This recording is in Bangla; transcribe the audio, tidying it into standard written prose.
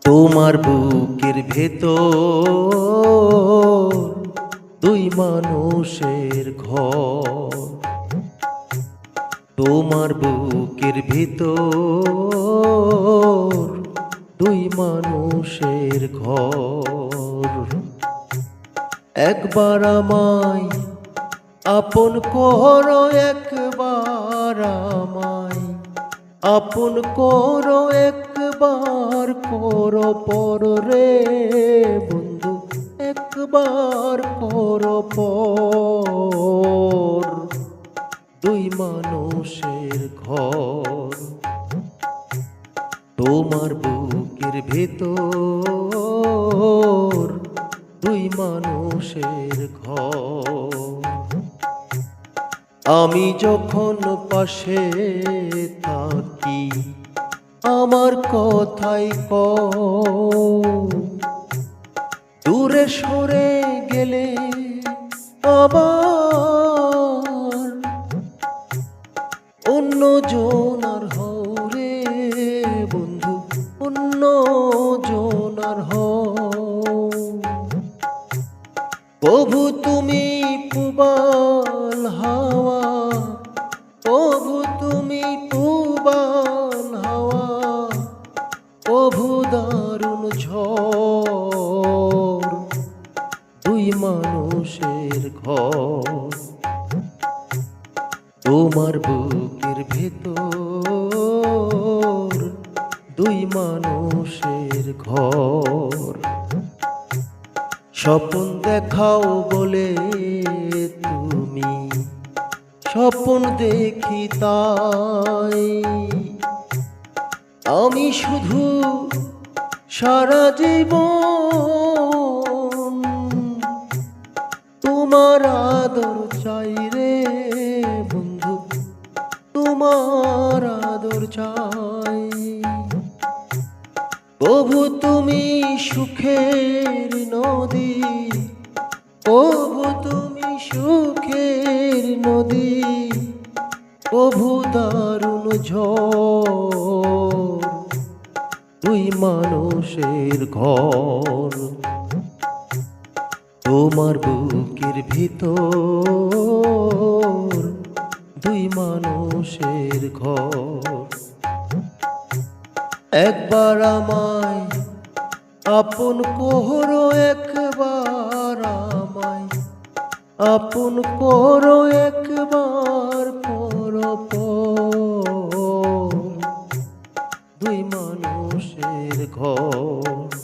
তোমার বুকের ভেতর দুই মানুষের ঘর। তোমার বুকের ভেতর দুই মানুষের ঘর। একবার আমায় আপন করো, একবার আমায় আপন করো, একবার করো পর রে বন্ধু, একবার করো পর। দুই মানুষের ঘর। তোমার বুকের ভেতর দুই মানুষের ঘর। আমি যখন পাশে থাকি আমার কথাই কও, দূরে সরে গেলে আবার অন্য জনার হও রে বন্ধু, অন্য জনার হও। প্রভু তুমি পুবাল হাওয়া, প্রভু তুমি পুবাল হাওয়া, প্রভু দারুণ ঝড়। দুই মানুষের ঘর। তোমার বুকের ভেতর দুই মানুষের ঘর। স্বপ্ন দেখাও বলে তুমি, স্বপ্ন দেখি তাই। আমি শুধু সারা জীবন তোমার আদর চাই রে বন্ধু, তোমার আদর চাই। প্রভু তুমি সুখের নদী, প্রভু তুমি সুখের নদী, প্রভু দারুণ ঝড়। দুই মানুষের ঘর। তোমার বুকের ভিতর দুই মানুষের ঘর। একবার আমায় আপন করো, একবার আমায় আপন করো, একবার করো পর। দুই মানুষের ঘর।